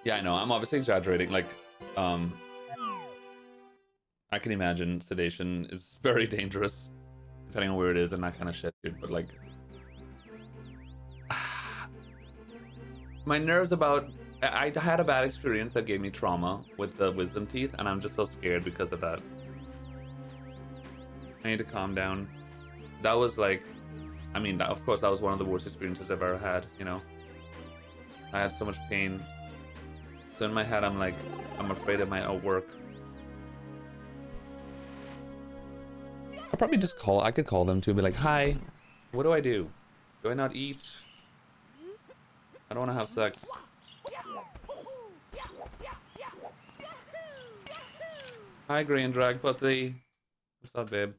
Yeah, I know. I'm obviously exaggerating. Like, um, I can imagine sedation is very dangerous, depending on where it is and that kind of shit, dude. But like, my nerves about. I had a bad experience that gave me trauma with the wisdom teeth, and I'm just so scared because of that. I need to calm down. That was like, I mean, of course, that was one of the worst experiences I've ever had. You know, I had so much pain. So in my head, I'm like, I'm afraid it might not work. I'll probably just call. I could call them too, be like, "Hi, what do I do? Do I not eat? I don't want to have sex." Hi, Green Drag Putty. What's up, babe?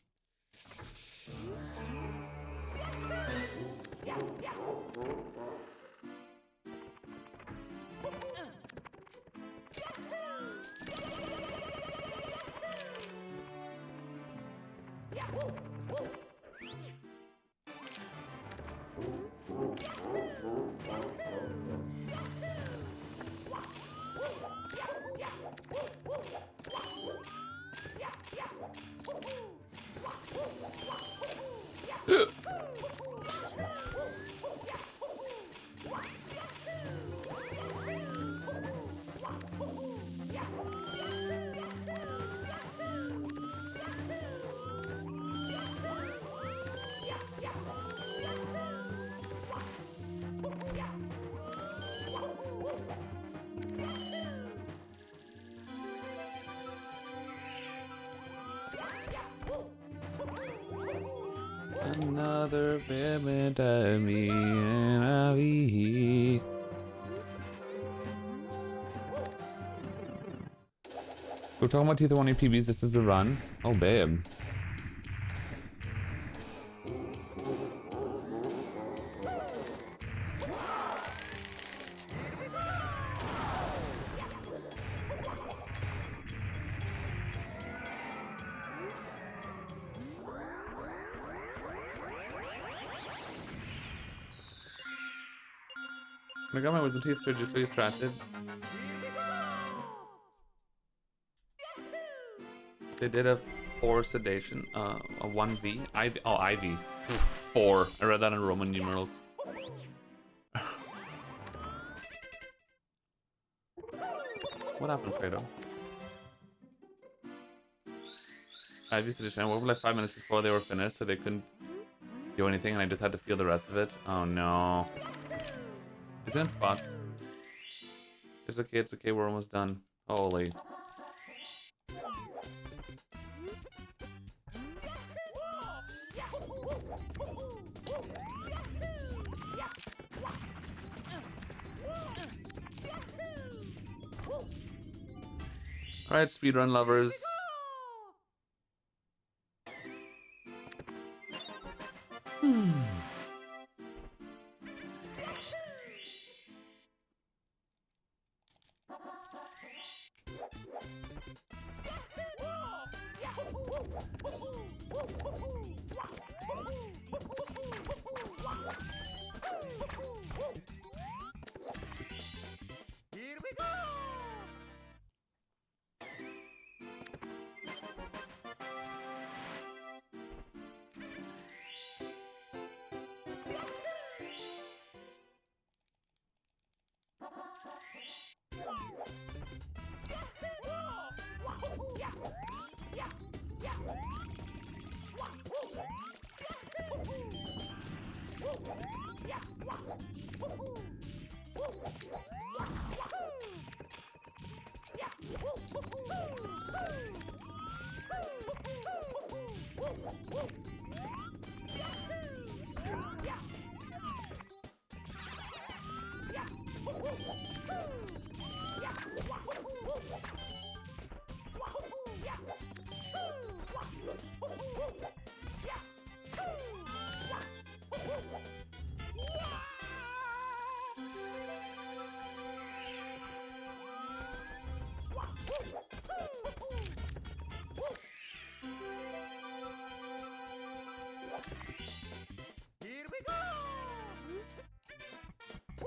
Another payment at me and I'll be. We're talking about Teeth 1 PBs. This is a run. Oh, babe. I got my wisdom teeth surgically extracted. They did a 4 sedation, a 1V. IV, oh, IV. 4. I read that in Roman numerals. What happened, Fredo? IV sedation. I woke up like 5 minutes before they were finished, so they couldn't do anything, and I just had to feel the rest of it. Oh no. Isn't it fucked? It's okay, we're almost done. Holy. Alright, speedrun lovers.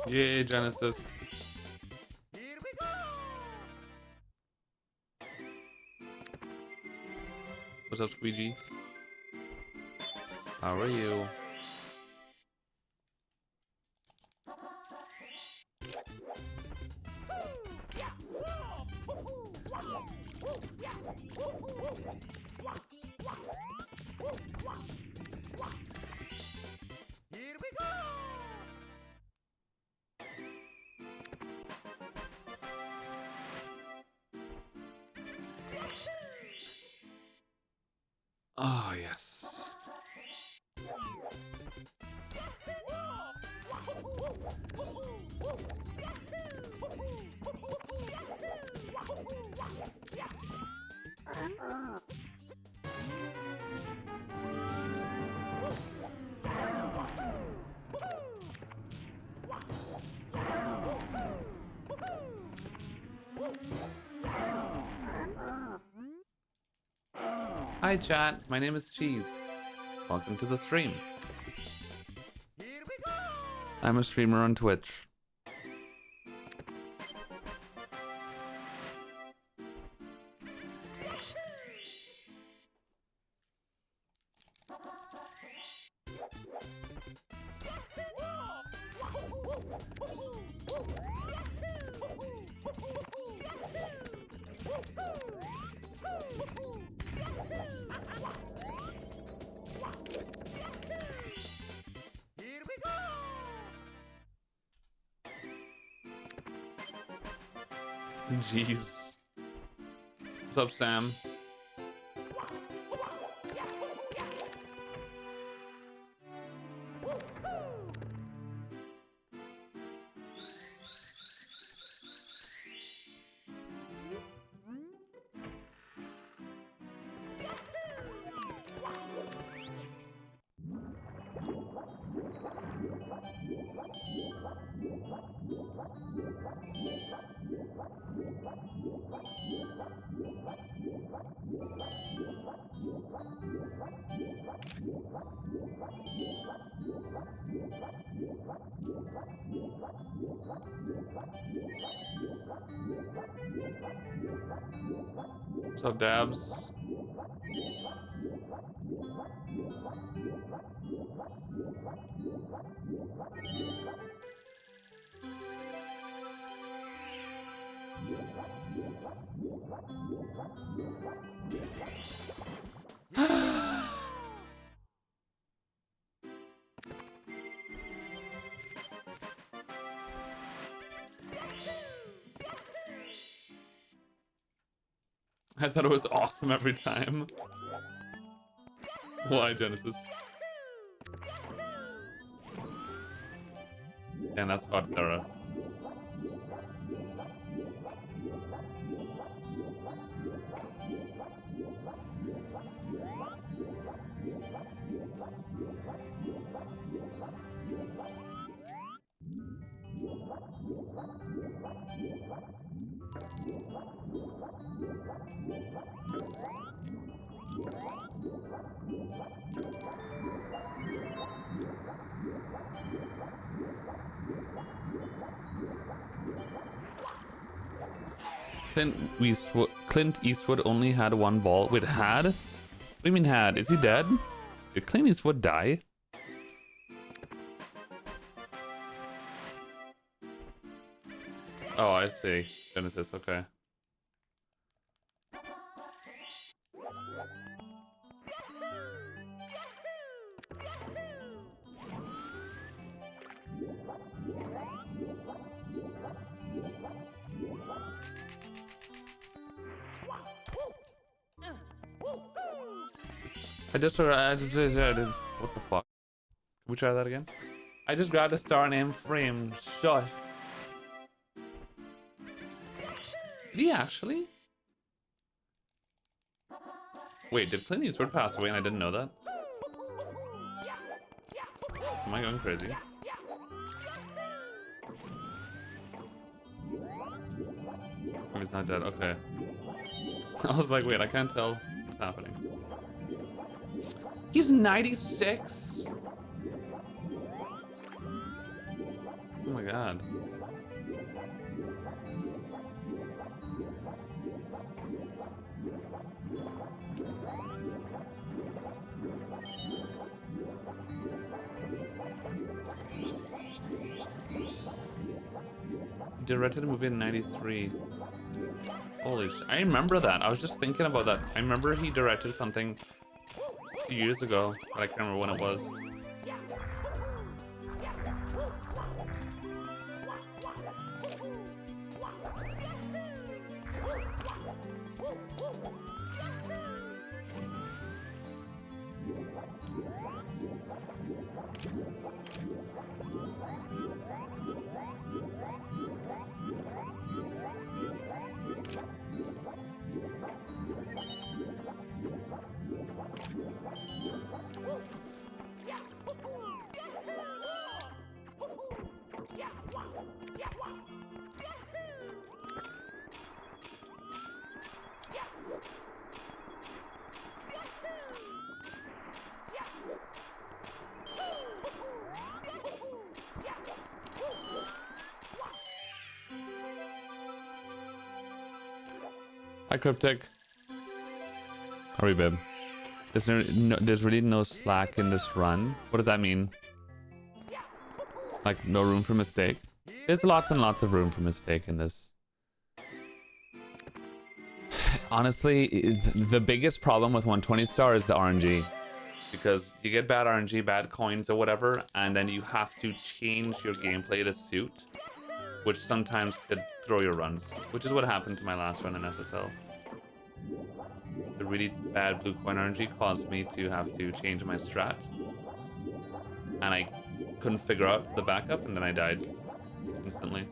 Yay, Genesis. What's up, Squeegee? How are you? Here we go! Oh, yes. Hi, chat. My name is Cheese. Welcome to the stream. Here we go! I'm a streamer on Twitch. Here we go! Jeez. What's up, Sam? What's up, Dabs? I thought it was awesome every time. Why, Genesis? And that's about Sarah. Clint Eastwood only had one ball. Wait, had? What do you mean had? Is he dead? Did Clint Eastwood die? Oh, I see. Genesis, okay. I just what the fuck? Can we try that again? I just grabbed a star name frame. Shut. Did he actually? Wait, did Clint Eastwood pass away and I didn't know that? Am I going crazy? Oh, he's not dead. Okay. I was like, wait, I can't tell what's happening. He's 96? Oh my god. directed a movie in '93. Holy shit! I remember that. I was just thinking about that. I remember he directed something a few years ago, but I can't remember when it was. Hi, Cryptic. How are you, babe? There's really no slack in this run. What does that mean? Like, no room for mistake? There's lots and lots of room for mistake in this. Honestly, the biggest problem with 120 star is the RNG. Because you get bad RNG, bad coins or whatever, and then you have to change your gameplay to suit, which sometimes could throw your runs, which is what happened to my last run in SSL. The really bad blue coin RNG caused me to have to change my strat, and I couldn't figure out the backup, and then I died instantly.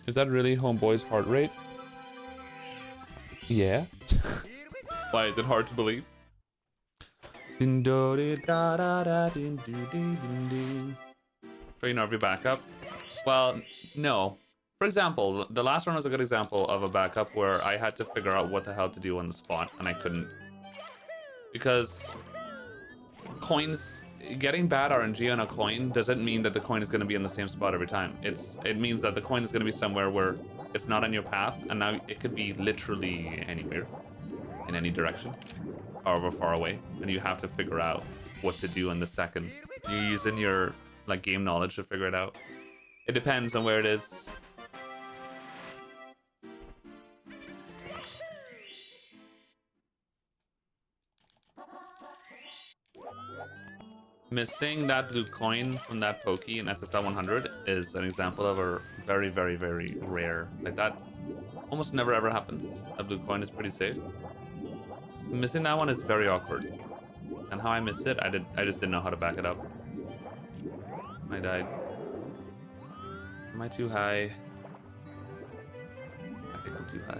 Is that really Homeboy's heart rate? Yeah. Why is it hard to believe? Train RV backup. Well, no. For example, the last one was a good example of a backup where I had to figure out what the hell to do on the spot, and I couldn't. Because coins, getting bad RNG on a coin doesn't mean that the coin is going to be in the same spot every time. It means that the coin is going to be somewhere where it's not on your path, and now it could be literally anywhere, in any direction, however far away, and you have to figure out what to do in the second. You're using your like game knowledge to figure it out. It depends on where it is. Missing that blue coin from that pokey in SSL 100 is an example of a very, very, very rare. Like that almost never ever happens. A blue coin is pretty safe. Missing that one is very awkward. And how I missed it, I just didn't know how to back it up. I died. Am I too high? I think I'm too high.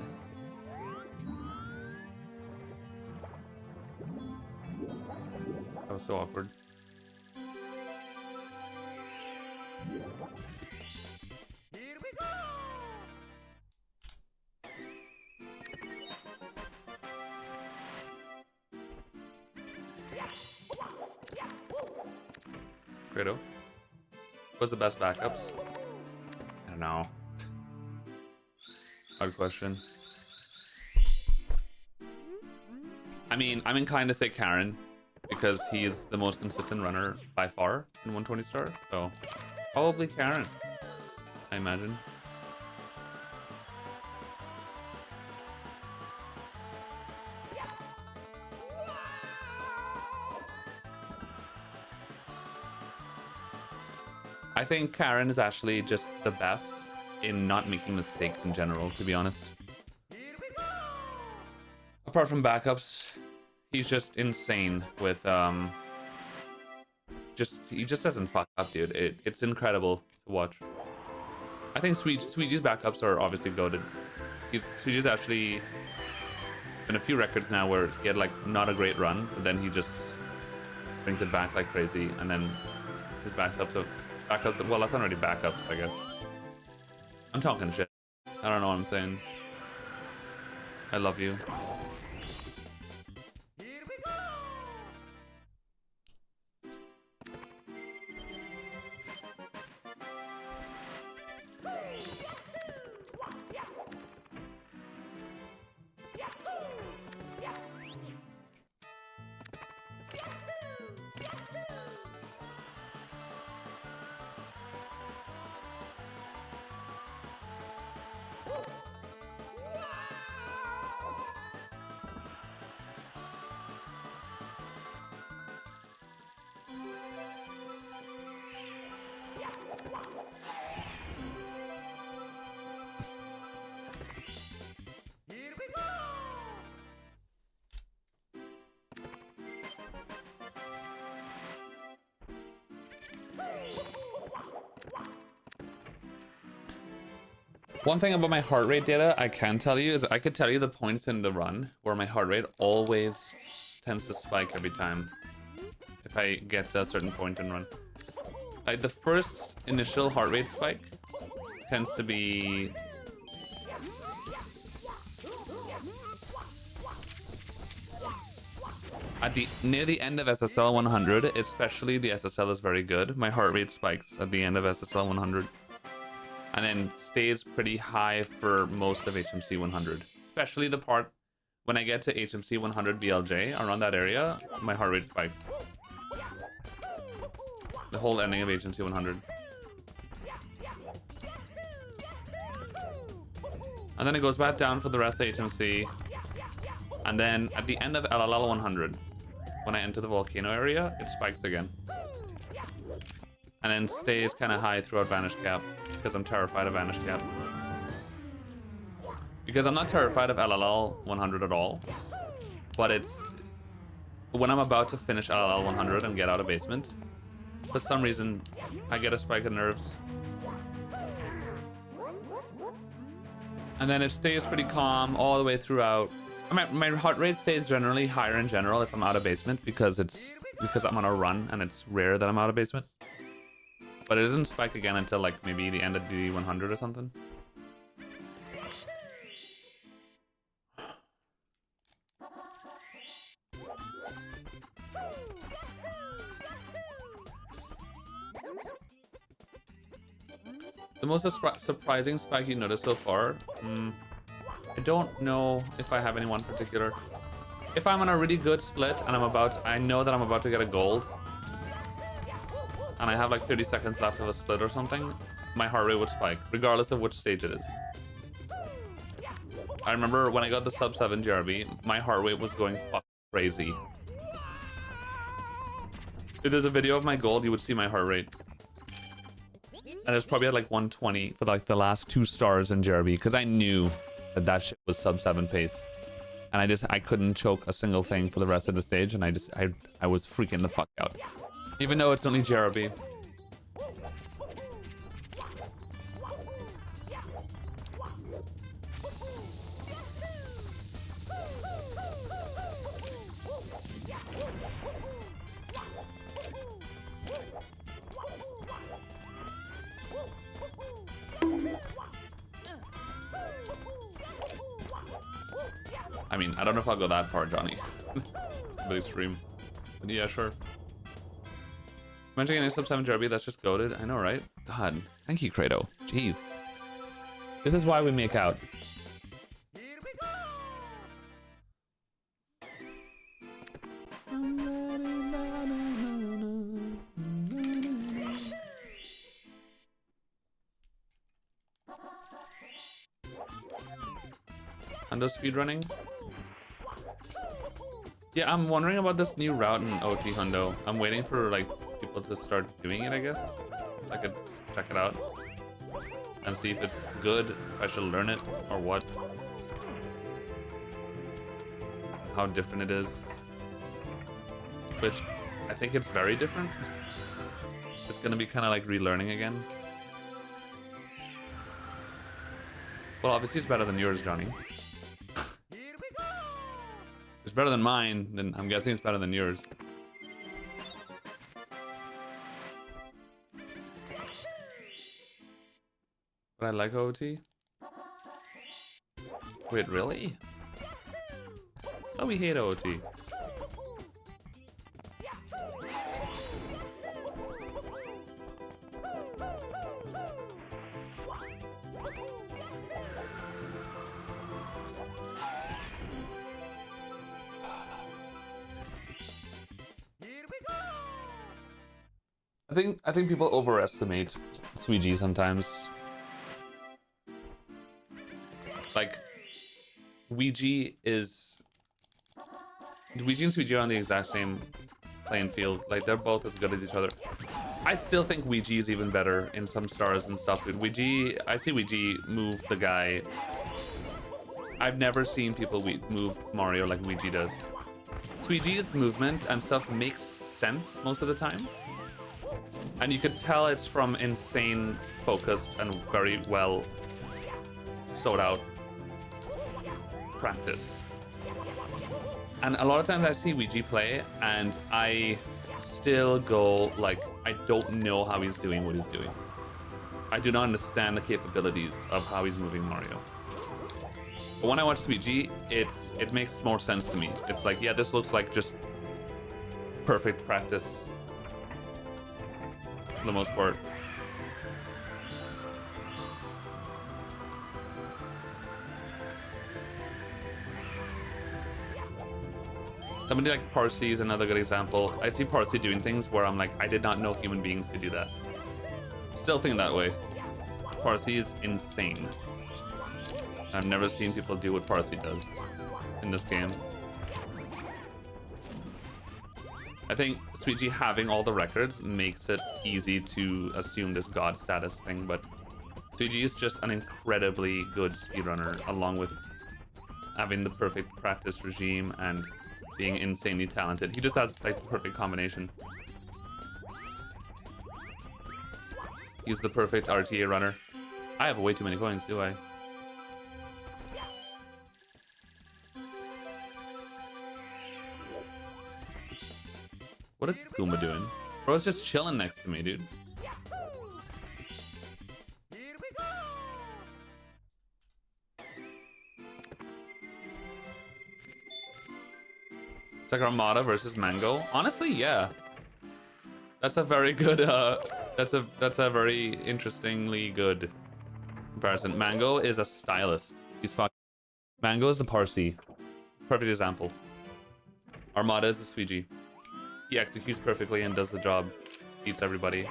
That was so awkward. Here we go! Credo. What's the best backups? I don't know. Hard question. I mean, I'm inclined to say Karen because he's the most consistent runner by far in 120 star. So probably Karen, I imagine. I think Karen is actually just the best in not making mistakes in general, to be honest. Apart from backups, he's just insane with he just doesn't fuck up, dude. It's incredible to watch. I think Sweegee's backups are obviously goated. Sweegee's actually been a few records now where he had like not a great run, but then he just brings it back like crazy, and then his backups, well, that's not really backups, I guess. I'm talking shit. I don't know what I'm saying. I love you. Here we go! Here we go! One thing about my heart rate data I can tell you is I could tell you the points in the run where my heart rate always tends to spike every time if I get to a certain point in run. Like the first initial heart rate spike tends to be at the near the end of SSL 100, especially the SSL is very good. My heart rate spikes at the end of SSL 100. And then stays pretty high for most of HMC 100. Especially the part when I get to HMC 100 BLJ, around that area, my heart rate spikes. The whole ending of HMC 100. And then it goes back down for the rest of HMC. And then at the end of LLL 100, when I enter the volcano area, it spikes again. And then stays kind of high throughout Vanish Cap, because I'm terrified of Vanish Cap. Because I'm not terrified of LLL 100 at all, but it's when I'm about to finish LLL 100 and get out of basement, for some reason I get a spike of nerves. And then it stays pretty calm all the way throughout. My heart rate stays generally higher in general if I'm out of basement, because I'm on a run and it's rare that I'm out of basement. But it doesn't spike again until like maybe the end of DD 100 or something. The most surprising spike you noticed so far? I don't know if I have any one particular. If I'm on a really good split and I know that I'm about to get a gold, and I have like 30 seconds left of a split or something, my heart rate would spike, regardless of which stage it is. I remember when I got the sub 7 GRB, my heart rate was going fucking crazy. If there's a video of my gold, you would see my heart rate. And it was probably at like 120 for like the last 2 stars in GRB, because I knew that that shit was sub 7 pace. And I couldn't choke a single thing for the rest of the stage, and I was freaking the fuck out. Even though it's only GRB. I mean, I don't know if I'll go that far, Johnny. But extreme. But yeah, sure. Imagine getting a sub 7 GRB, that's just goated. I know, right? God, thank you, Credo. Jeez. This is why we make out. Here we go! Hundo speedrunning? Yeah, I'm wondering about this new route in OT Hundo. I'm waiting for like people to start doing it, I guess. So I could check it out and see if it's good, if I should learn it or what. How different it is. Which I think it's very different. It's gonna be kind of like relearning again. Well, obviously it's better than yours, Johnny. Here we go! It's better than mine, then I'm guessing it's better than yours. But I like OT. Wait, really? Oh, we hate OT. I think people overestimate Suigi sometimes. Like Luigi and Suigi are on the exact same playing field. Like they're both as good as each other. I still think Luigi is even better in some stars and stuff, dude. I see Luigi move the guy. I've never seen people move Mario like Luigi does. Luigi's movement and stuff makes sense most of the time. And you could tell it's from insane focused and very well sought out practice. And a lot of times I see Luigi play and I still go like, I don't know how he's doing what he's doing. I do not understand the capabilities of how he's moving Mario. But when I watch Luigi, it makes more sense to me. It's like, yeah, this looks like just perfect practice for the most part. Somebody like Parsi is another good example. I see Parsi doing things where I'm like, I did not know human beings could do that. Still think that way. Parsi is insane. I've never seen people do what Parsi does in this game. I think Suigi having all the records makes it easy to assume this god status thing, but Suigi is just an incredibly good speedrunner, along with having the perfect practice regime and being insanely talented. He just has like the perfect combination. He's the perfect RTA runner. I have way too many coins, do I? What is Goomba doing? Bro's just chilling next to me, dude. Here we go. It's like Armada versus Mango. Honestly, yeah. That's a very good that's a very interestingly good comparison. Mango is a stylist. He's fucking Mango is the Parsi. Perfect example. Armada is the Suigi. He executes perfectly and does the job. Beats everybody.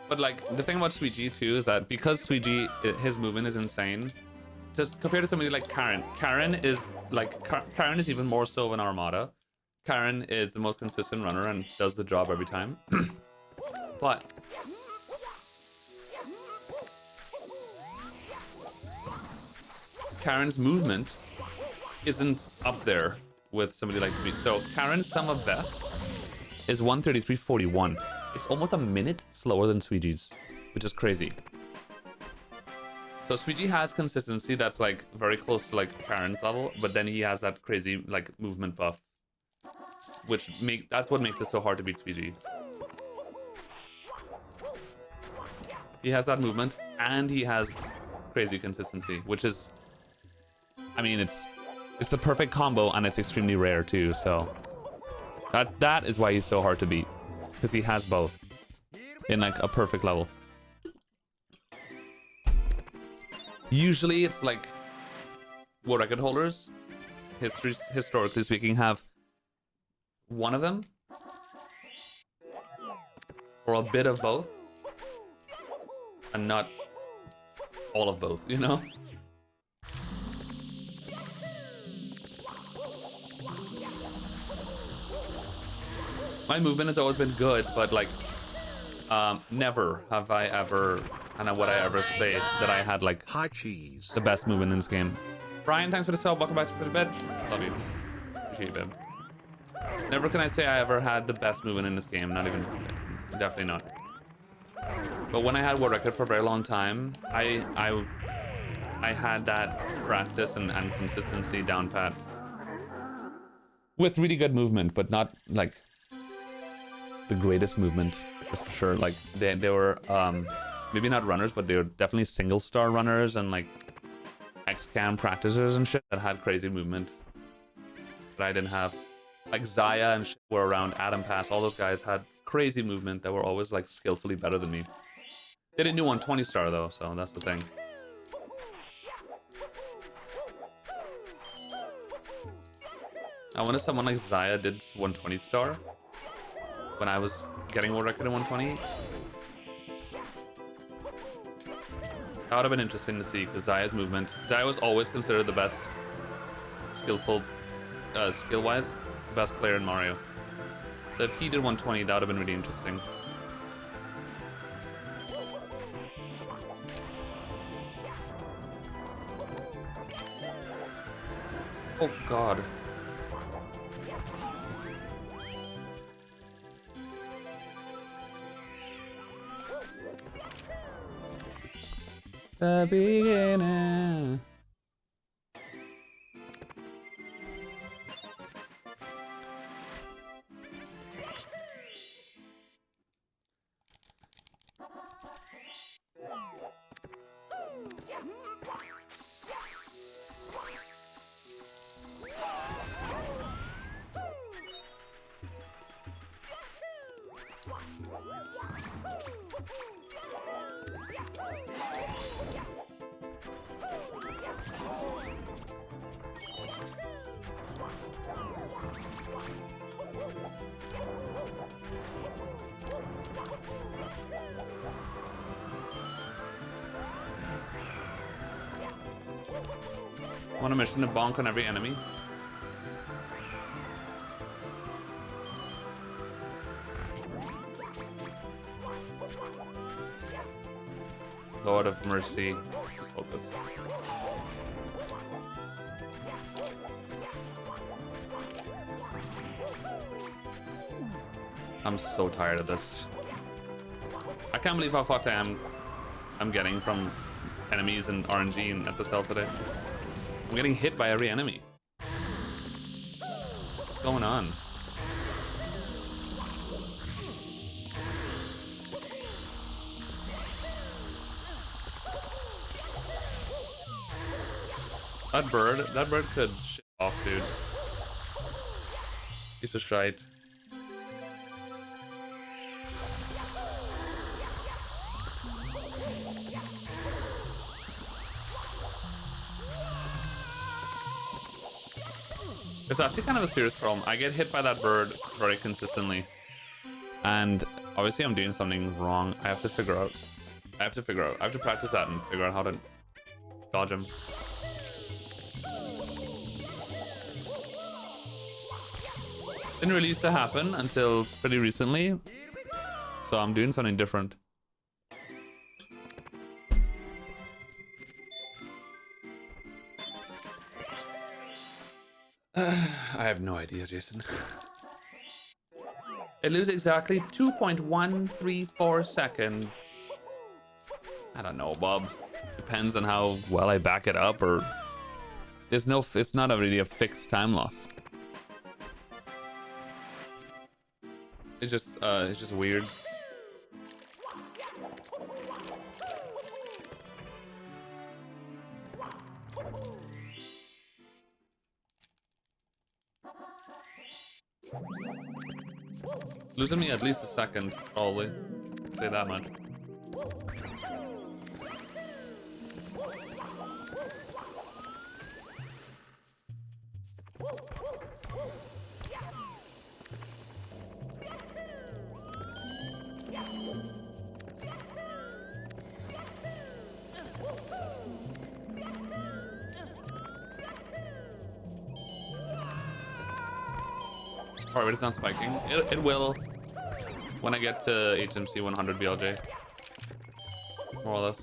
But like the thing about Suigi too is that because Suigi, his movement is insane, just compared to somebody like Karen. Karen is even more so than Armada. Karen is the most consistent runner and does the job every time. But Karen's movement isn't up there with somebody like Suigi. So Karen's sum of best is 133.41. It's almost a minute slower than Suigi's, which is crazy. So Suigi has consistency that's like very close to like Karen's level, but then he has that crazy like movement buff, that's what makes it so hard to beat Suigi. He has that movement and he has crazy consistency, which is, I mean, it's the perfect combo and it's extremely rare too. So that is why he's so hard to beat, because he has both in like a perfect level. Usually it's like world record holders, historically speaking, have one of them or a bit of both and not all of both, you know? My movement has always been good, but like never have I ever, and would I ever say that I had like High cheese. the best movement in this game. Brian, thanks for the sub. Welcome back to the bed. Love you. Appreciate you, babe. Never can I say I ever had the best movement in this game. Not even, definitely not. But when I had world record for a very long time, I had that practice and consistency down pat. With really good movement, but not like the greatest movement, that's for sure. Like they were maybe not runners, but they were definitely single star runners and like XCAM practices and shit that had crazy movement that I didn't have. Like Zaya and shit were around, Adam Pass, all those guys had crazy movement that were always like skillfully better than me. They didn't do 120 star though, so that's the thing. I wonder if someone like Zaya did 120 star when I was getting world record in 120. That would have been interesting to see because Zaya's movement. Zaya was always considered the best skill-wise, best player in Mario. So if he did 120, that would have been really interesting. Oh god. The beginning. Want a mission to bonk on every enemy? Lord of Mercy. Just focus. I'm so tired of this. I can't believe how fucked I'm getting from enemies and RNG and SSL today. I'm getting hit by every enemy. What's going on? That bird could shit off, dude. Piece of shite. It's actually kind of a serious problem. I get hit by that bird very consistently. And obviously I'm doing something wrong. I have to figure out. I have to practice that and figure out how to dodge him. Didn't really used to happen until pretty recently. So I'm doing something different. I have no idea, Jason. It loses exactly 2.134 seconds. I don't know, Bob. Depends on how well I back it up, or it's not really a fixed time loss. It's just weird. Losing me at least a second, probably. Say that much. Alright, but it's not spiking. It will when I get to HMC 100 BLJ. More or less.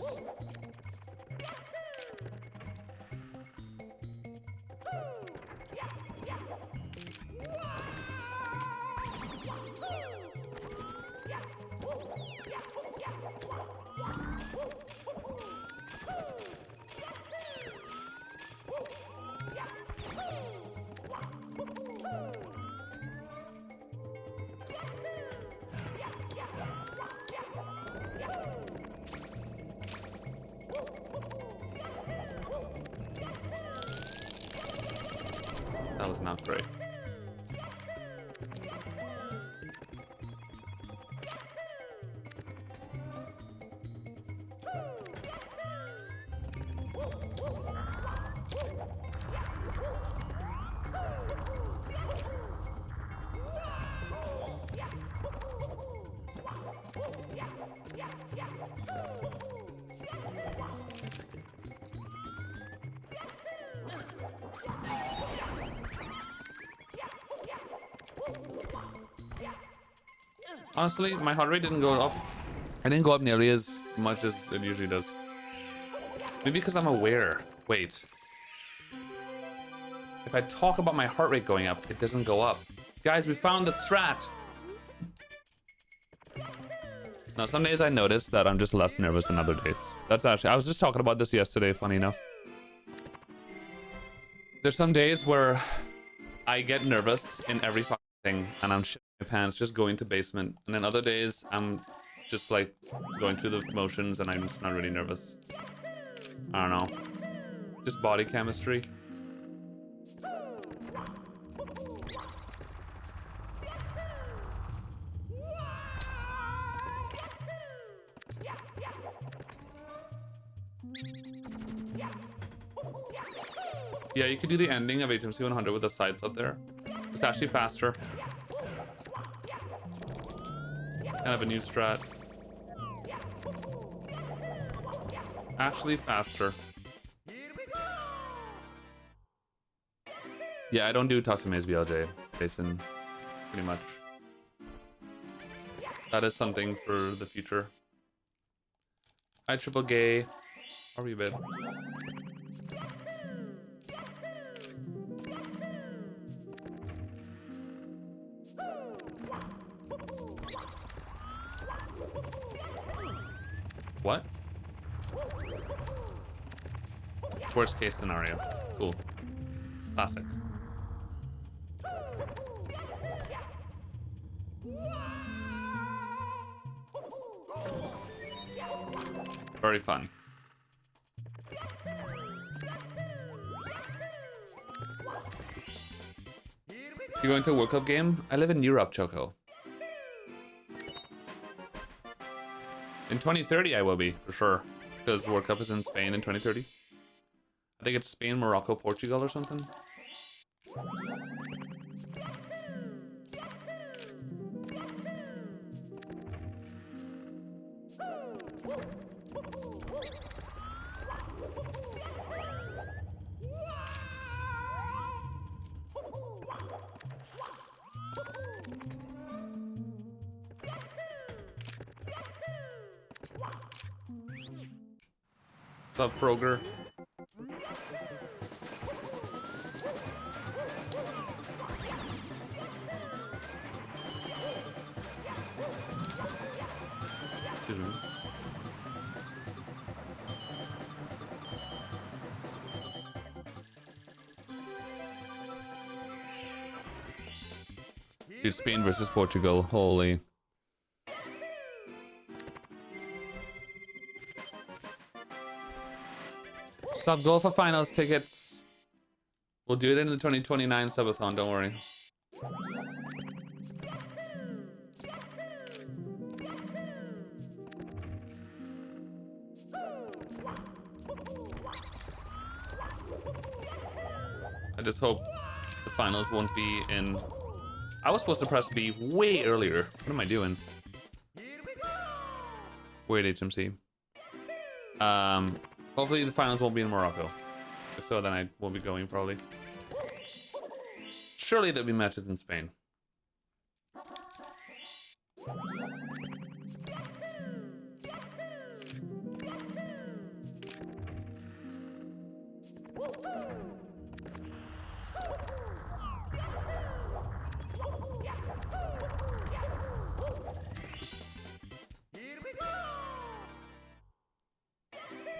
That was not great. Honestly, my heart rate didn't go up. I didn't go up nearly as much as it usually does. Maybe because I'm aware. Wait. If I talk about my heart rate going up, it doesn't go up. Guys, we found the strat. Now, some days I notice that I'm just less nervous than other days. That's actually, I was just talking about this yesterday, funny enough. There's some days where I get nervous in every fucking thing and I'm shitting my pants just going to basement. And then other days I'm just like going through the motions and I'm just not really nervous. I don't know. Just body chemistry. Yeah, you could do the ending of HMC 100 with a side flip there. It's actually faster. Kind of a new strat. Actually faster. Yeah, I don't do Toxic Maze BLJ, Jason. Pretty much. That is something for the future. Hi, Triple Gay. How are you, babe? What? Worst case scenario. Cool. Classic. Very fun. You going to a World Cup game? I live in Europe, Choco. In 2030 I will be, for sure. Because World Cup is in Spain in 2030. I think it's Spain, Morocco, Portugal or something. What's up, Kroger? Dude, Spain versus Portugal, holy. Subgolfa finals tickets. We'll do it in the 2029 subathon, don't worry. I just hope the finals won't be in... I was supposed to press B way earlier. What am I doing? Wait, HMC. Hopefully the finals won't be in Morocco. If so, then I won't be going, probably. Surely there'll be matches in Spain.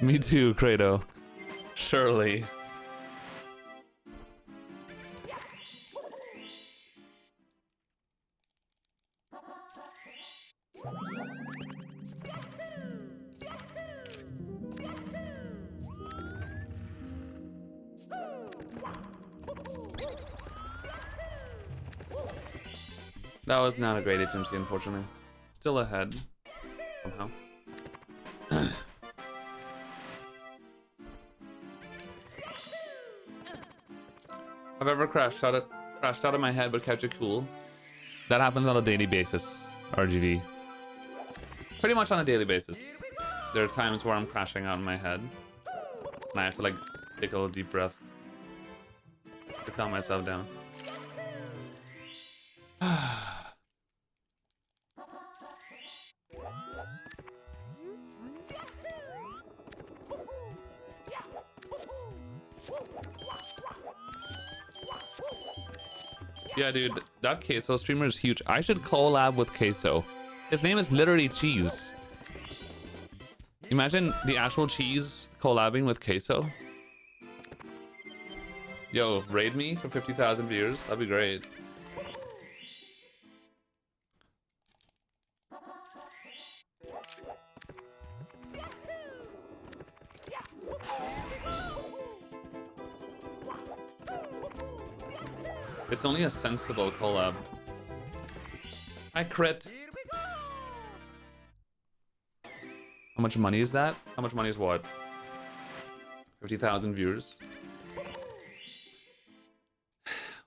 Me too, Credo. Surely. That was not a great HMC, unfortunately. Still ahead, somehow. I've ever crashed out of my head but kept it cool. That happens on a daily basis, RGV. Pretty much on a daily basis. There are times where I'm crashing out in my head. And I have to like take a little deep breath to calm myself down. Yeah, dude, that Queso streamer is huge. I should collab with Queso. His name is literally Cheese. Imagine the actual Cheese collabing with Queso. Yo, raid me for 50,000 viewers. That'd be great. It's only a sensible collab. I crit. How much money is that? How much money is what? 50,000 viewers.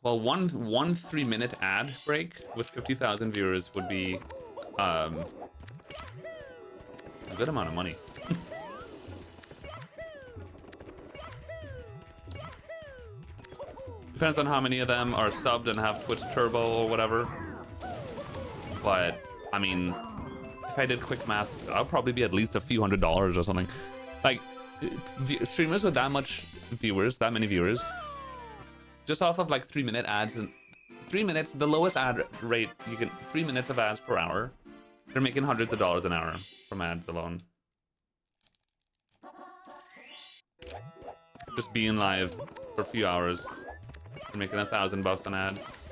Well, one 3-minute ad break with 50,000 viewers would be a good amount of money. Depends on how many of them are subbed and have Twitch Turbo or whatever. But, I mean, if I did quick maths, I'll probably be at least a few $100s or something. Like, streamers with that much viewers, that many viewers, just off of like 3-minute ads, and 3 minutes, the lowest ad rate, you can 3 minutes of ads per hour. They're making hundreds of dollars an hour from ads alone. Just being live for a few hours. They're making $1,000 on ads.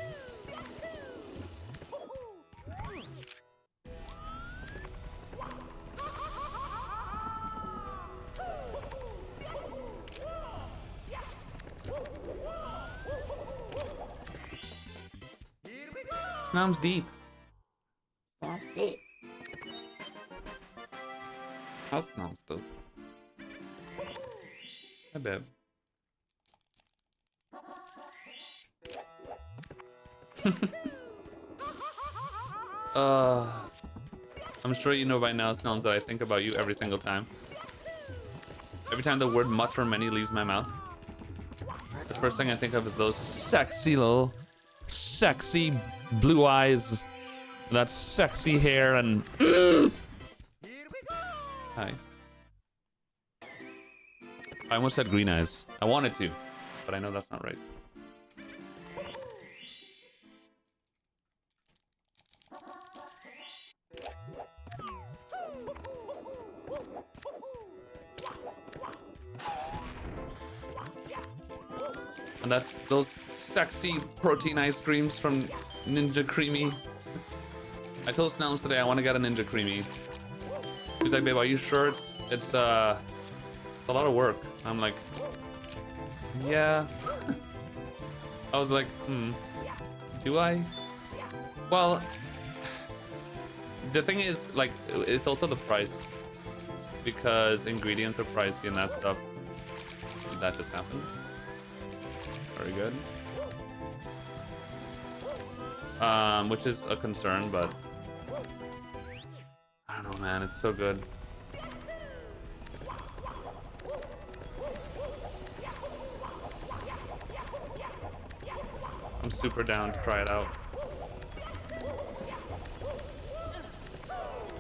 Snow's deep. Snow's deep. How's Snow's deep? Hi, babe. I'm sure you know by now, Snows, that I think about you every single time. Every time the word much or many leaves my mouth, the first thing I think of is those sexy blue eyes, that sexy hair, and hi. I almost said green eyes. I wanted to, but I know that's not right. And that's those sexy protein ice creams from Ninja Creamy. I told Snells today I want to get a Ninja Creamy. He's like, babe, are you sure it's a lot of work? I'm like, yeah. I was like, do I? Well, the thing is, like, it's also the price, because ingredients are pricey and that stuff. Did that just happen? Very good. Which is a concern, but I don't know, man. It's so good. I'm super down to try it out.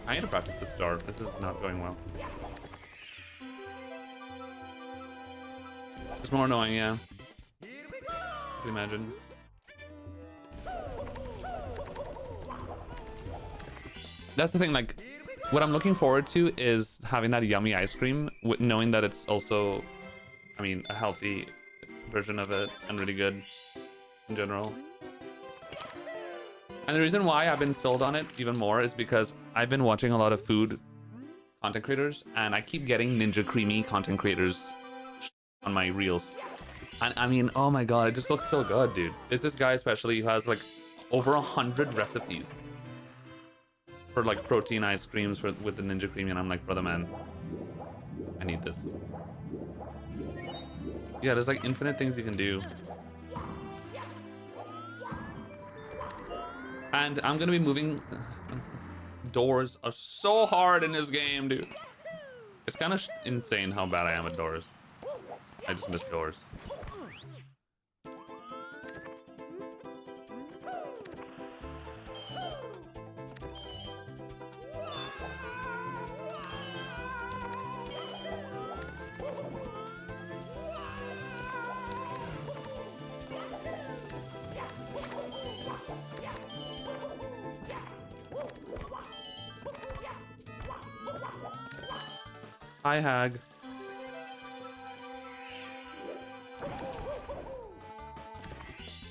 I need to practice this start. This is not going well. It's more annoying, yeah. Can you imagine? That's the thing, like, what I'm looking forward to is having that yummy ice cream, knowing that it's also, I mean, a healthy version of it and really good in general. And the reason why I've been sold on it even more is because I've been watching a lot of food content creators, and I keep getting Ninja Creamy content creators on my reels. And I mean, oh my god, it just looks so good, dude. There's this guy especially who has like over 100 recipes for like protein ice creams with the Ninja Creamy, and I'm like, brother, man, I need this. Yeah, there's like infinite things you can do. And I'm gonna be moving. Doors are so hard in this game, dude. It's kind of insane how bad I am at doors. I just miss doors. Hi, Hag.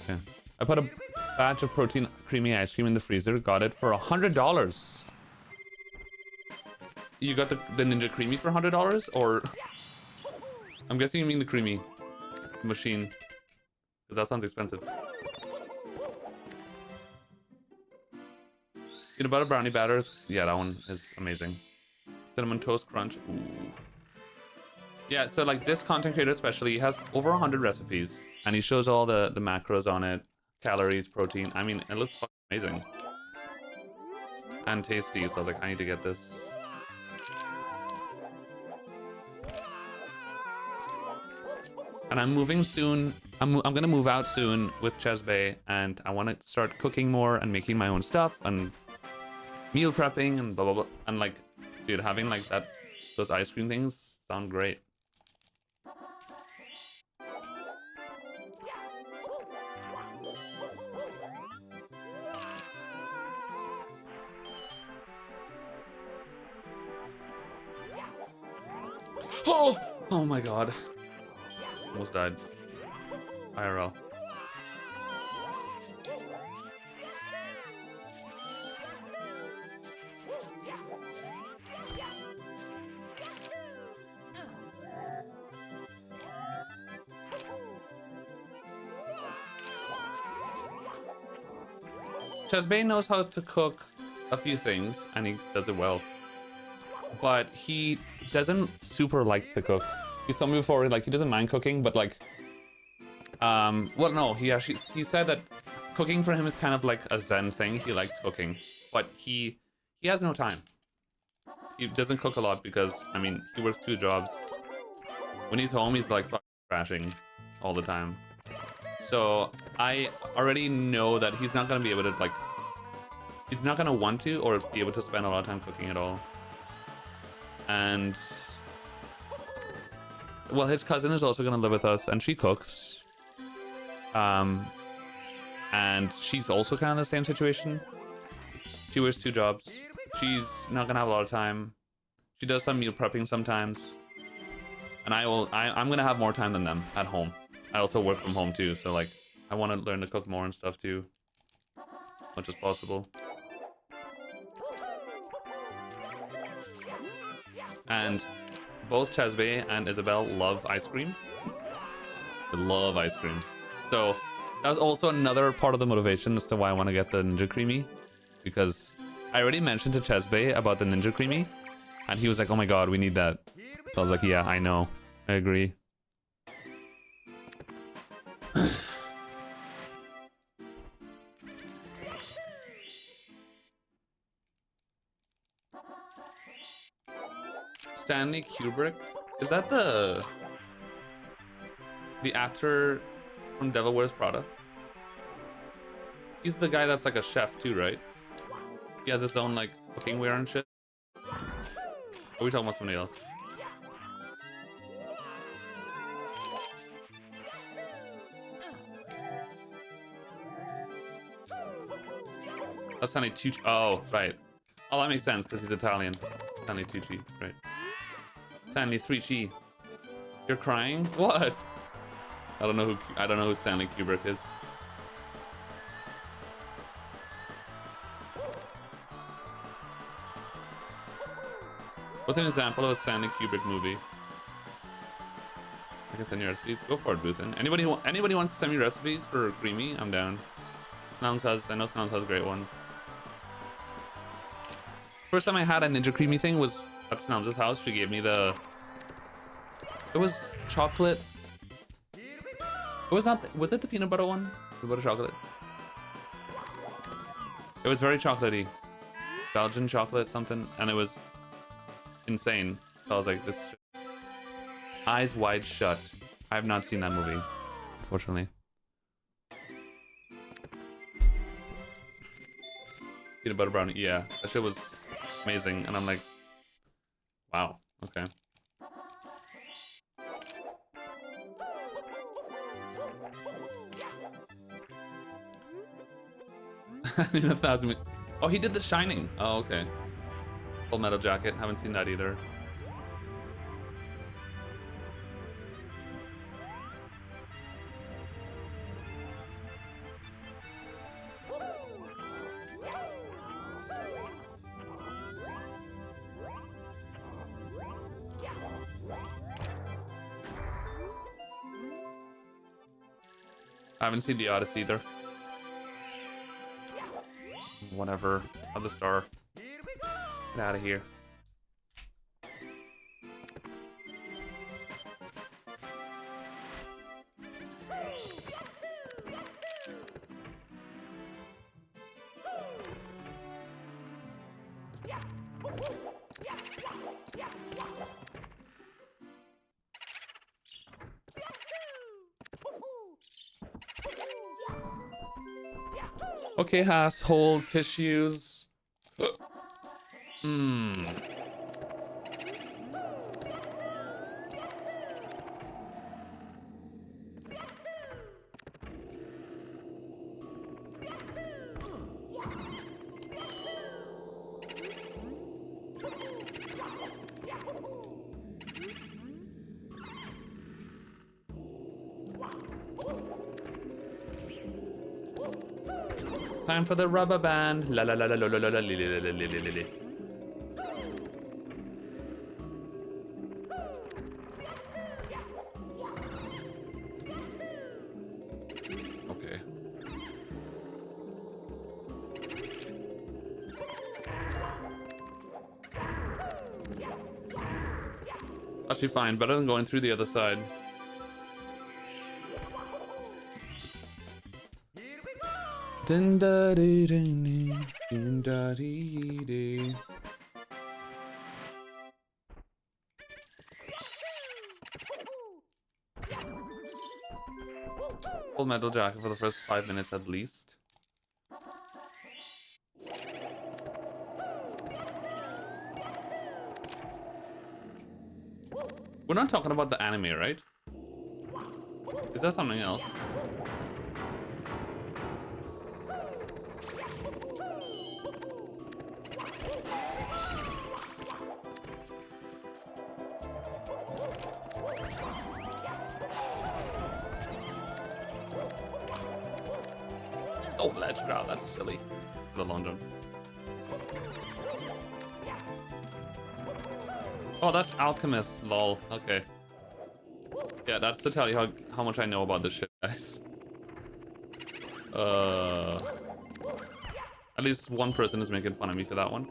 Okay. I put a batch of protein creamy ice cream in the freezer. Got it for $100. You got the Ninja Creamy for $100? Or... I'm guessing you mean the creamy machine. Because that sounds expensive. Peanut butter brownie batters. Yeah, that one is amazing. Cinnamon toast crunch. Ooh. Yeah, so like this content creator especially has over 100 recipes. And he shows all the macros on it. Calories, protein. I mean, it looks fucking amazing. And tasty, so I was like, I need to get this. And I'm moving soon. I'm gonna move out soon with Chesbey, and I want to start cooking more and making my own stuff and meal prepping and blah blah blah. And like, dude, having like those ice cream things sound great. Oh my god. Almost died. IRL. Chesbey knows how to cook a few things, and he does it well. But he doesn't super like to cook. He's told me before, like, he doesn't mind cooking, but like, well, no, he said that cooking for him is kind of like a zen thing. He likes cooking, but he has no time. He doesn't cook a lot because, I mean, he works 2 jobs. When he's home, he's like fucking crashing all the time. So I already know that he's not gonna be able to like, he's not gonna want to or be able to spend a lot of time cooking at all. And well, his cousin is also gonna live with us, and she cooks. And she's also kind of the same situation. She works 2 jobs. She's not gonna have a lot of time. She does some meal prepping sometimes. And I'm gonna have more time than them at home. I also work from home too, so like I want to learn to cook more and stuff too, as much as possible. And both Chesbey and Isabel love ice cream. They love ice cream. So that was also another part of the motivation as to why I want to get the Ninja Creamy, because I already mentioned to Chesbey about the Ninja Creamy, and he was like, "Oh my god, we need that." So I was like, "Yeah, I know, I agree." Stanley Kubrick? Is that the actor from Devil Wears Prada? He's the guy that's like a chef too, right? He has his own like cooking wear and shit. Or are we talking about somebody else? That's Stanley Tucci. Oh, right. Oh, that makes sense because he's Italian. Stanley Tucci, right? Stanley 3G. You're crying? What? I don't know who Stanley Kubrick is. What's an example of a Stanley Kubrick movie? I can send you recipes. Go for it, Buthin. Anybody wants to send me recipes for creamy? I'm down. I know Snums has great ones. First time I had a Ninja Creamy thing was at Snums' house. She gave me it was chocolate. It was not, was it the peanut butter one? The butter chocolate? It was very chocolatey. Belgian chocolate something, and it was insane. So I was like, this just... Eyes Wide Shut. I have not seen that movie, unfortunately. Peanut butter brownie, yeah. That shit was amazing, and I'm like, wow, okay. Oh, he did The Shining. Oh, okay. Full Metal Jacket. Haven't seen that either. I haven't seen the Odyssey either. Whatever. Other star. Here we go! Get out of here. Okay, Haas, hold tissues. Hmm. Time for the rubber band. La la la la la la la la li li li li li li li. Okay. Actually fine, better than going through the other side. Here we go! Dun da dee dee dee, dun da dee dee. Full Metal Jacket for the first 5 minutes at least. We're not talking about the anime, right? Is that something else? Oh, legend. Oh, that's silly. The London. Oh, that's Alchemist. Lol. Okay. Yeah, that's to tell you how much I know about this shit, guys. At least one person is making fun of me for that one.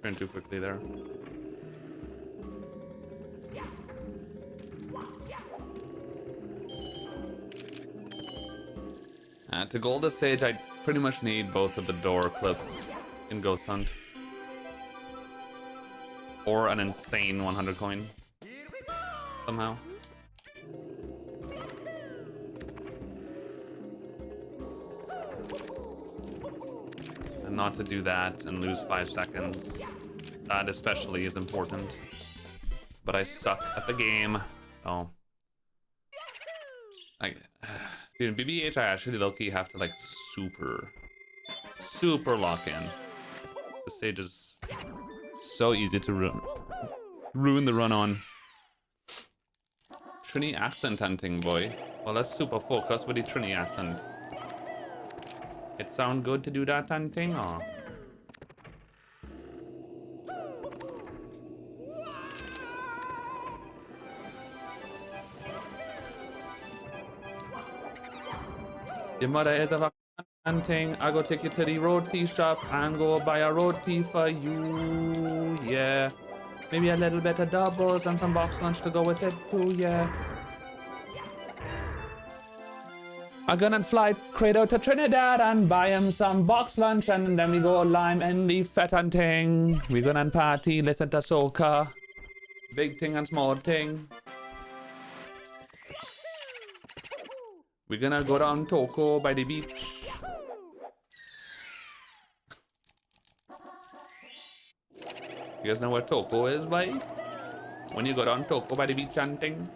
Turn too quickly there. To gold this stage, I pretty much need both of the door clips in Ghost Hunt. Or an insane 100 coin. Somehow. And not to do that and lose 5 seconds. That especially is important. But I suck at the game. Oh. Dude, BBH I actually low-key have to like super lock in. The stage is so easy to ruin the run on. Trini accent hunting, boy. Well, let's super focus with the Trini accent. It sound good to do that hunting? Aw. Your mother is a fucking hunting. I go take you to the roti shop and go buy a roti for you, yeah. Maybe a little bit of doubles and some box lunch to go with it too, yeah. I'm gonna fly Credo to Trinidad and buy him some box lunch, and then we go lime and leaf fat hunting. We gonna party, listen to soca. Big thing and small thing. We're gonna go down Toko by the beach. You guys know where Toko is, boy? When you go down Toko by the beach hunting.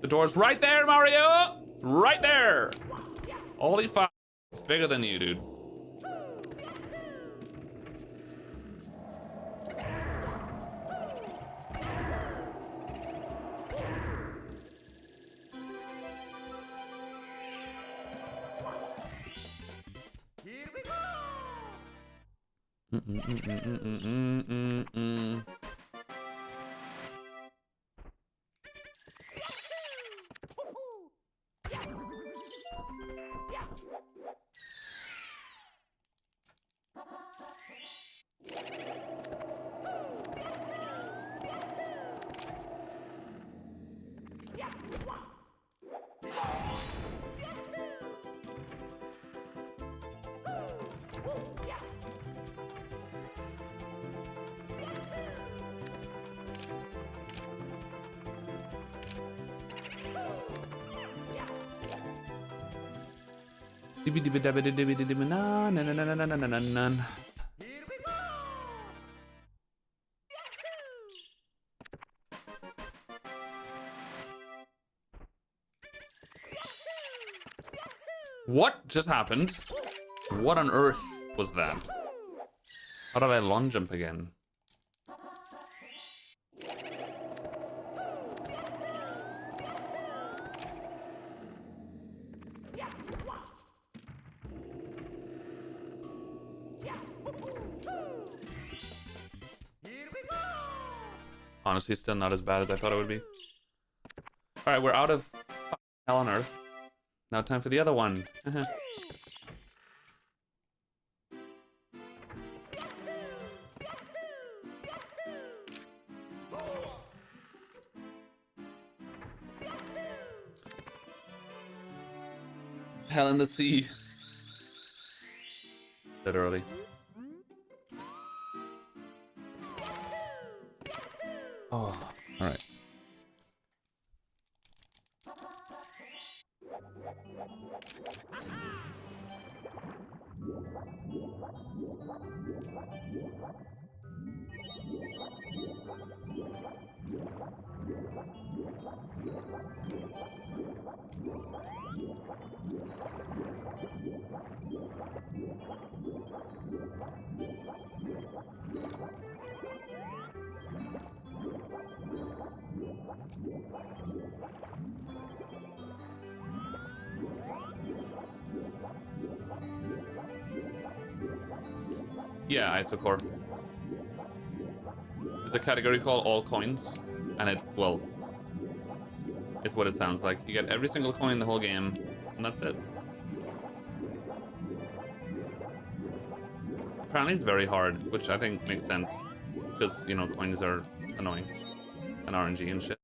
The door's right there, Mario! Right there! Holy fuck. It's bigger than you, dude. Here we go! Here we go! What just happened? What on earth was that? How did I long jump again? Here we go! Honestly, still not as bad as I thought it would be. Alright, we're out of hell on earth. Now time for the other one. Hell in the sea. Literally. Oh, alright. Yeah, Isocore. There's a category called all coins, and it, well, it's what it sounds like. You get every single coin in the whole game, and that's it. Apparently it's very hard, which I think makes sense, because, you know, coins are annoying, and RNG and shit.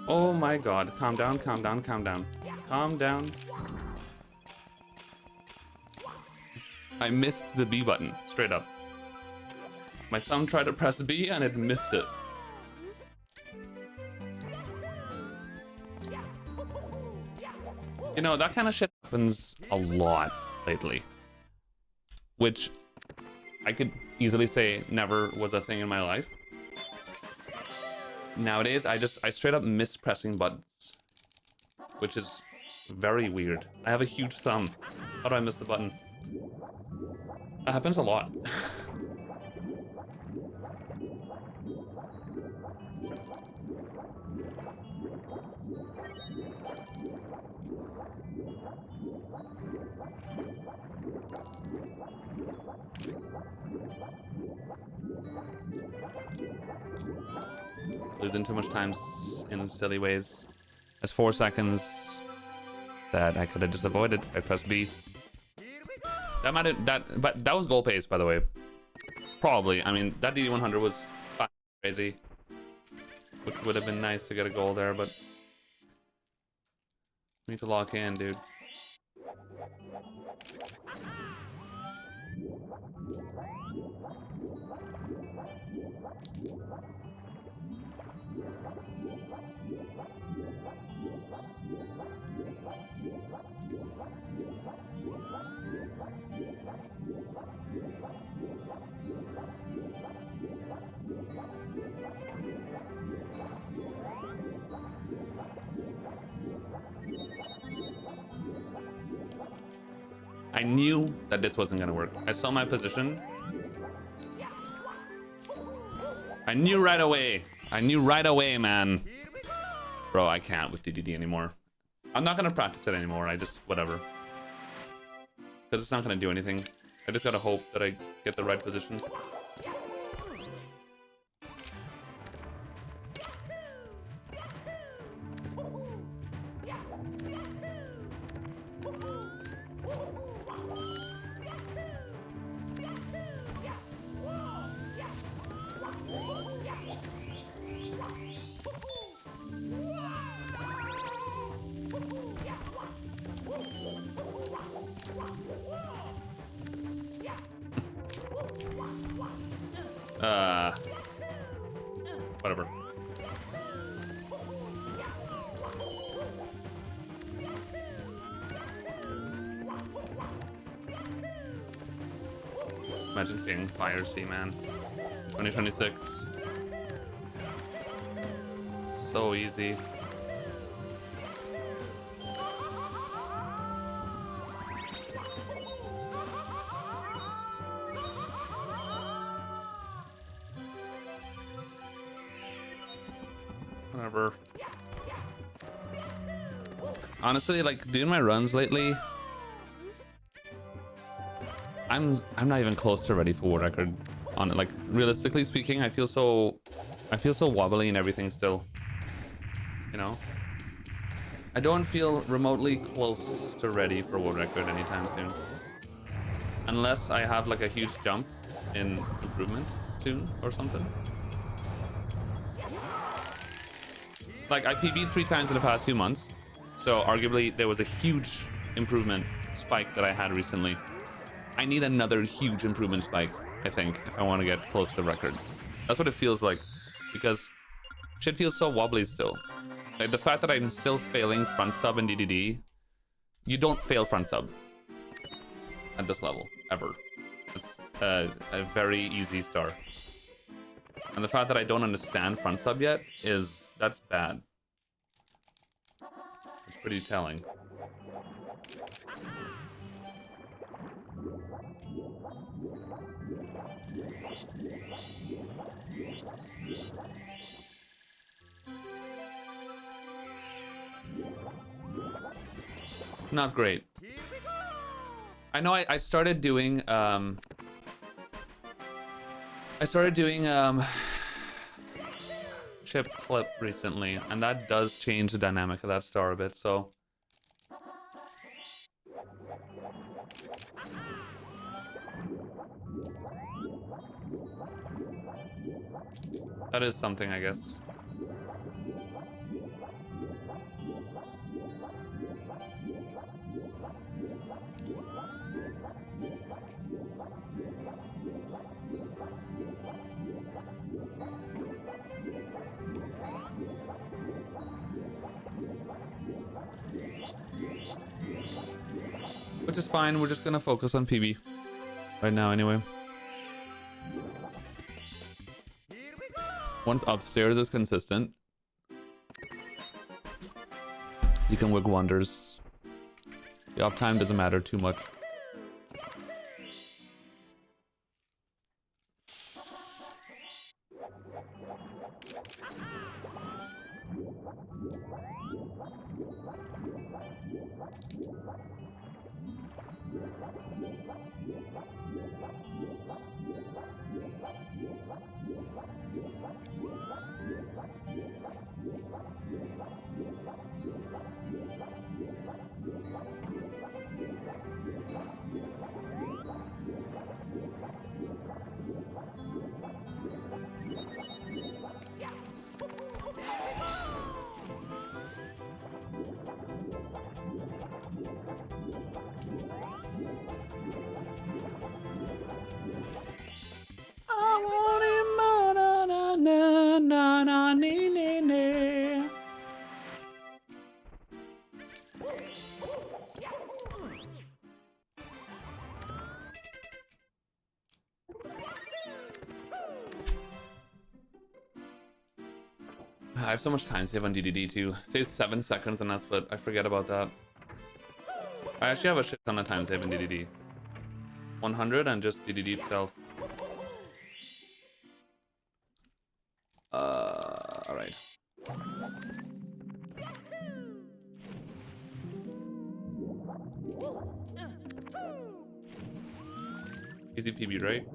Oh my god, calm down, calm down, calm down. Calm down. I missed the B button, straight up. My thumb tried to press B and it missed it. You know, that kind of shit happens a lot lately. Which I could easily say never was a thing in my life. Nowadays, I straight up miss pressing buttons. Which is very weird. I have a huge thumb. How do I miss the button? That happens a lot. Losing too much time in silly ways. That's 4 seconds. that I could have just avoided if I pressed B. Here we go. That might have but that was goal pace, by the way. Probably. I mean, that DD100 was crazy, which would have been nice to get a goal there, but we need to lock in, dude. I knew that this wasn't gonna work. I saw my position. I knew right away. I knew right away, man. Here we go. Bro, I can't with DDD anymore. I'm not gonna practice it anymore. I just, whatever. Because it's not gonna do anything. I just gotta hope that I get the right position. Whatever. Imagine being Fire Sea, man. 2026. So easy. Whatever. Honestly, like doing my runs lately, I'm not even close to ready for world record on it. Like realistically speaking, I feel so wobbly and everything still. You know? I don't feel remotely close to ready for world record anytime soon. Unless I have like a huge jump in improvement soon or something. Like I PB'd 3 times in the past few months, so arguably there was a huge improvement spike that I had recently. I need another huge improvement spike, I think, if I want to get close to record. That's what it feels like, because shit feels so wobbly still. Like the fact that I'm still failing front sub and DDD, you don't fail front sub at this level, ever. It's a very easy start. And the fact that I don't understand front sub yet that's bad. It's pretty telling. Not great. Here we go. I know I started doing chip clip recently, and that does change the dynamic of that star a bit, so that is something, I guess. Which is fine, we're just gonna focus on PB right now anyway. Here we go. Once upstairs is consistent, you can work wonders. The uptime doesn't matter too much. I have so much time save on DDD too. It says 7 seconds and that's, but I forget about that. I actually have a shit ton of time save in DDD. 100 and just DDD itself. Alright. Easy PB, right?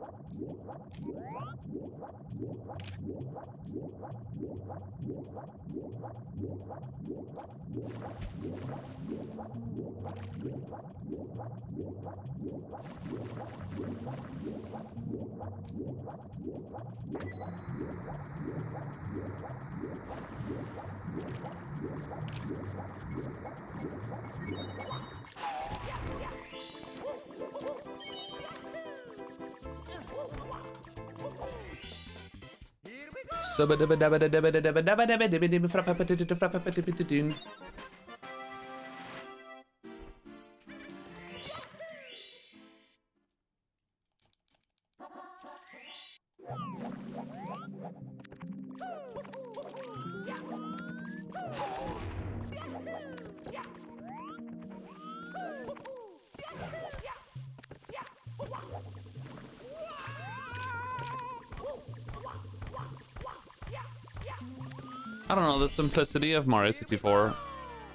I don't know, the simplicity of Mario 64,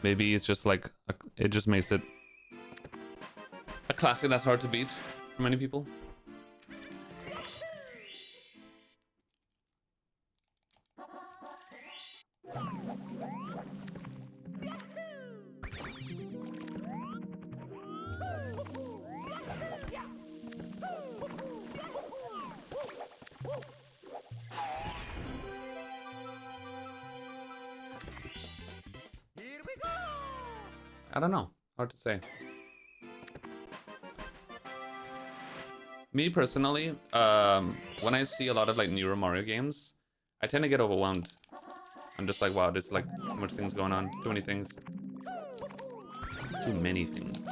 maybe it's just like, it just makes it a classic that's hard to beat for many people. I don't know. Hard to say. Me personally, when I see a lot of like newer Mario games, I tend to get overwhelmed. I'm just like, wow, there's like too much things going on, too many things. Too many things.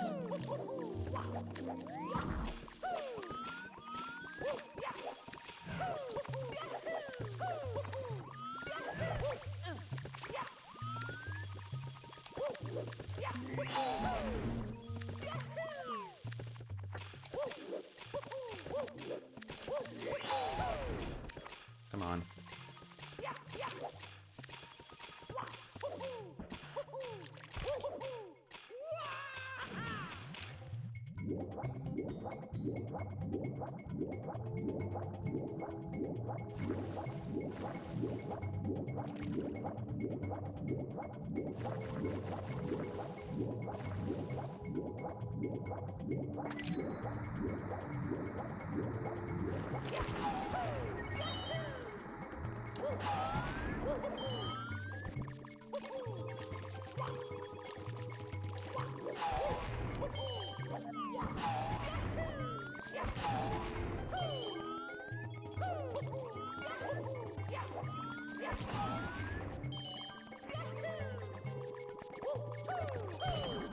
Come on.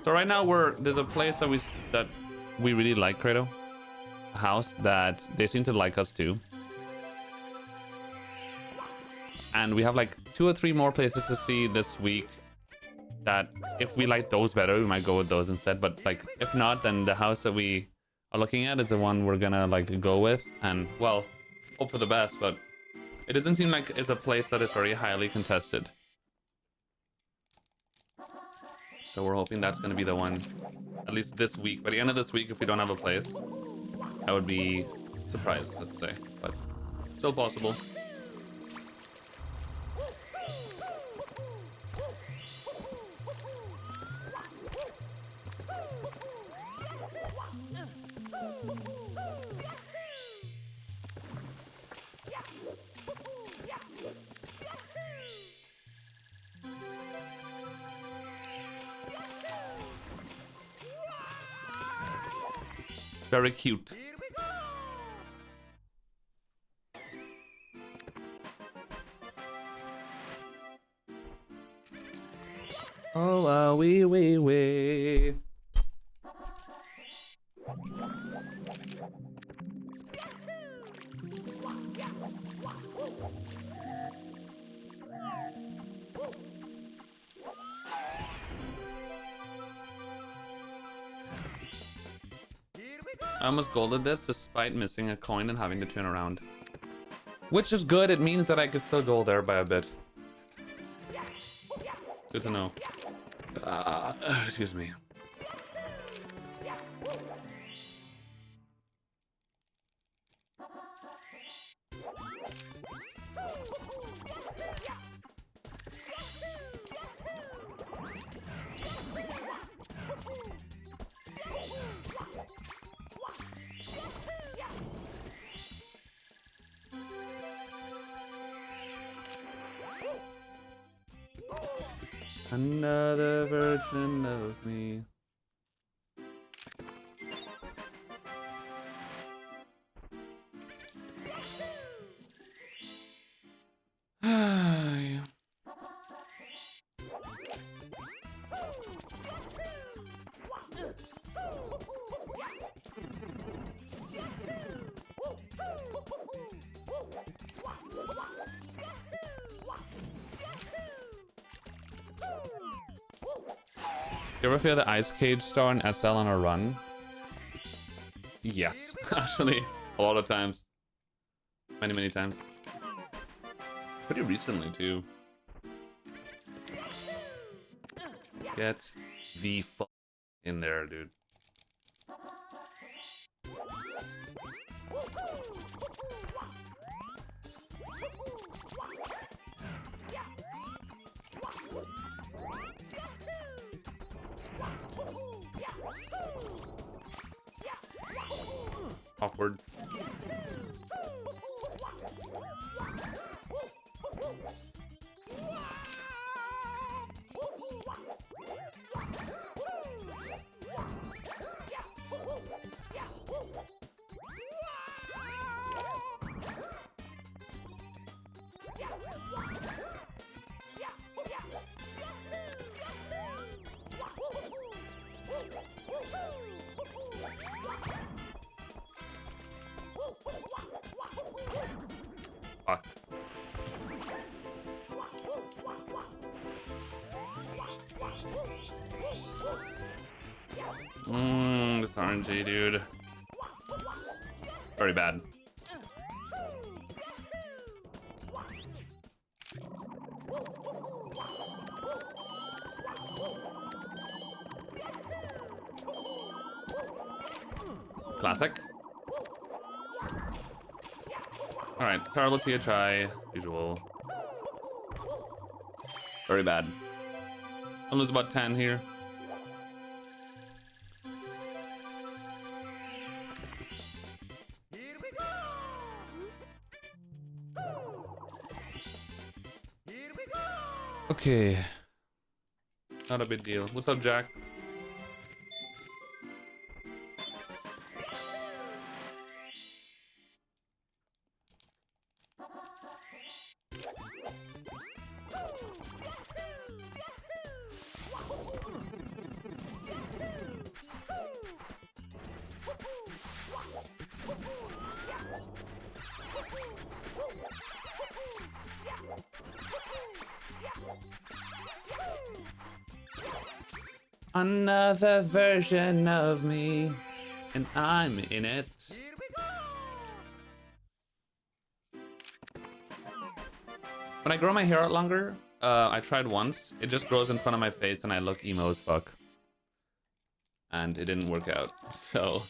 So right now there's a place that we really like, Credo. A house that they seem to like us too. And we have like 2 or 3 more places to see this week that if we like those better, we might go with those instead. But like if not, then the house that we are looking at is the one we're gonna like go with, and well, hope for the best, but it doesn't seem like it's a place that is very highly contested. So we're hoping that's going to be the one, at least this week. By the end of this week, if we don't have a place, I would be surprised, let's say. But still possible. Very cute. Oh, wee. Here we go. I almost golded this despite missing a coin and having to turn around. Which is good, it means that I could still go there by a bit. Good to know. Excuse me. Another version of me. You ever feel the Ice Cage star in SL on a run? Yes, actually, a lot of times. Many, many times. Pretty recently, too. Get the fuck in there, dude. Awkward. Fuck. This RNG, dude. Very bad. Classic. Alright, terrible THI, usual. Very bad. I'll lose about 10 here. Here we go. Here we go. Okay. Not a big deal. What's up, Jack? Another version of me, and I'm in it. Here we go. When I grow my hair out longer, I tried once. It just grows in front of my face, and I look emo as fuck. And it didn't work out, so.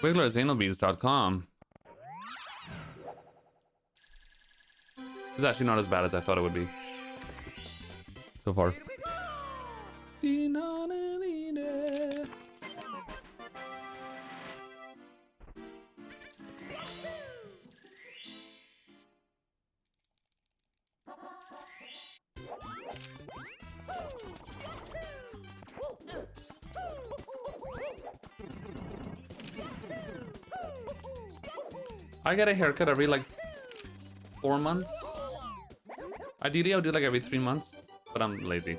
WigglerZanobeads.com. It's actually not as bad as I thought it would be. So far. I get a haircut every like 4 months. Ideally, I would do like every 3 months, but I'm lazy.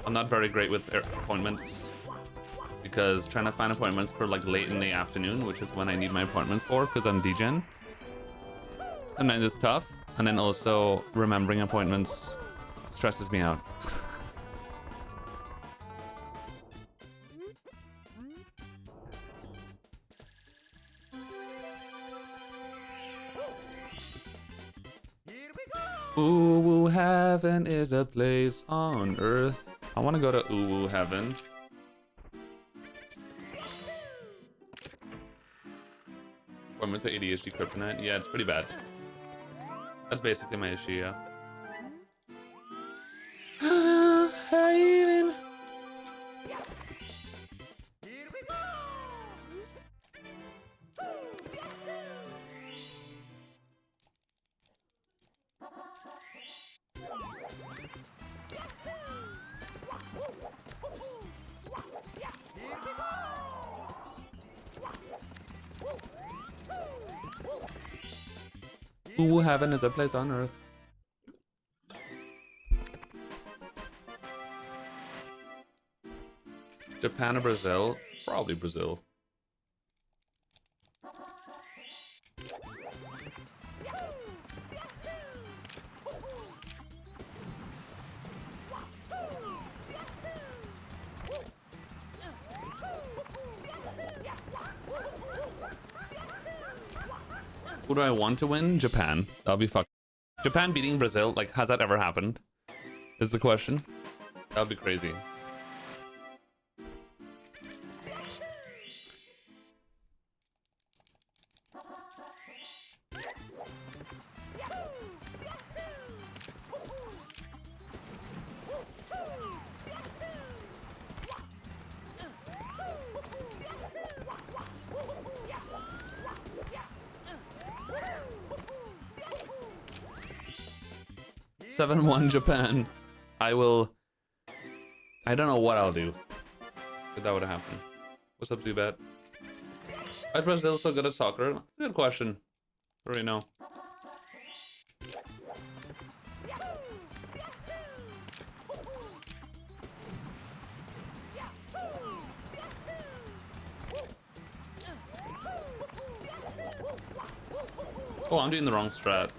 I'm not very great with appointments because trying to find appointments for like late in the afternoon, which is when I need my appointments for because I'm DGen, and then it's tough. And then also remembering appointments stresses me out. Ooh, woo heaven is a place on earth. I want to go to ooh, woo heaven. Or Mr. ADHD kryptonite. Yeah, it's pretty bad. That's basically my issue, yeah. Ooh, heaven is a place on earth. Japan or Brazil? Probably Brazil. Who do I want to win? Japan. That'll be fuck. Japan beating Brazil, like, has that ever happened? Is the question. That would be crazy. (7-1) Japan. I don't know what I'll do if that would happen. What's up, Zubat? Why is Brazil so good at soccer? That's a good question. I don't really know. Oh, I'm doing the wrong strat.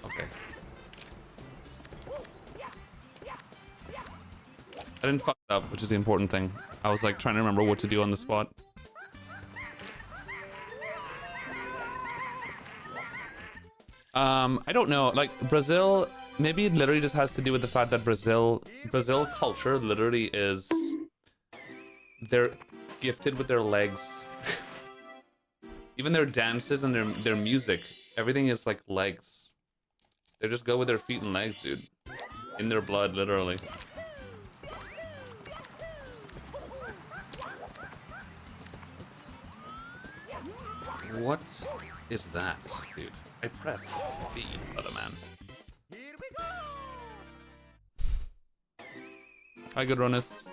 Okay. I didn't fuck it up, which is the important thing. I was like trying to remember what to do on the spot. I don't know. Like Brazil, maybe it literally just has to do with the fact that Brazil culture literally is, they're gifted with their legs. Even their dances and their music, everything is like legs. They just go with their feet and legs, dude. In their blood, literally. What is that, dude? I pressed B, other man. Hi, good runners.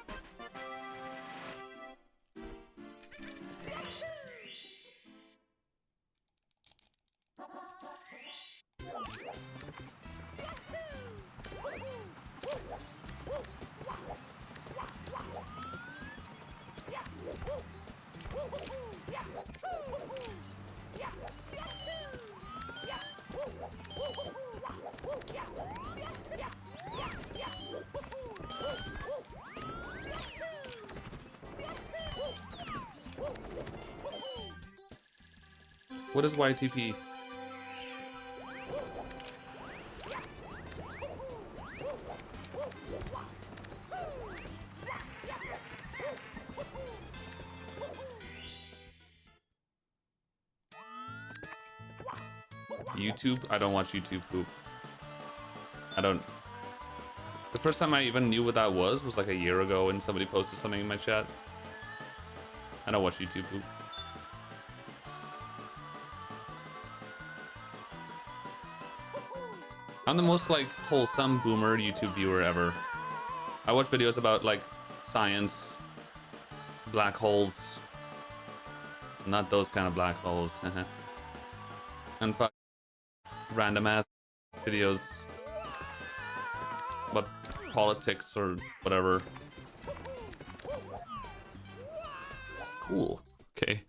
What is YTP? YouTube? I don't watch YouTube poop. I don't. The first time I even knew what that was like a year ago when somebody posted something in my chat. I don't watch YouTube. Poop. I'm the most like wholesome boomer YouTube viewer ever. I watch videos about like science, black holes, not those kind of black holes, and fuck random ass videos about politics or whatever. Cool. Okay.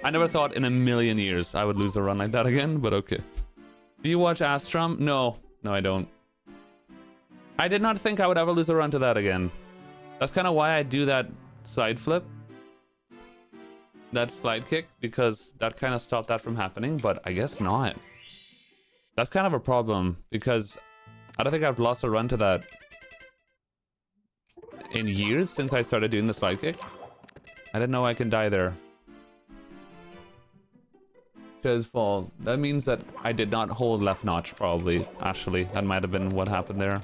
I never thought in a million years I would lose a run like that again, but okay. Do you watch Astrom? No. No, I don't. I did not think I would ever lose a run to that again. That's kind of why I do that side flip. That slide kick, because that kind of stopped that from happening, but I guess not. That's kind of a problem, because I don't think I've lost a run to that in years since I started doing the slide kick. I didn't know I can die there. Because fall. That means that I did not hold left notch, probably. Actually, that might have been what happened there.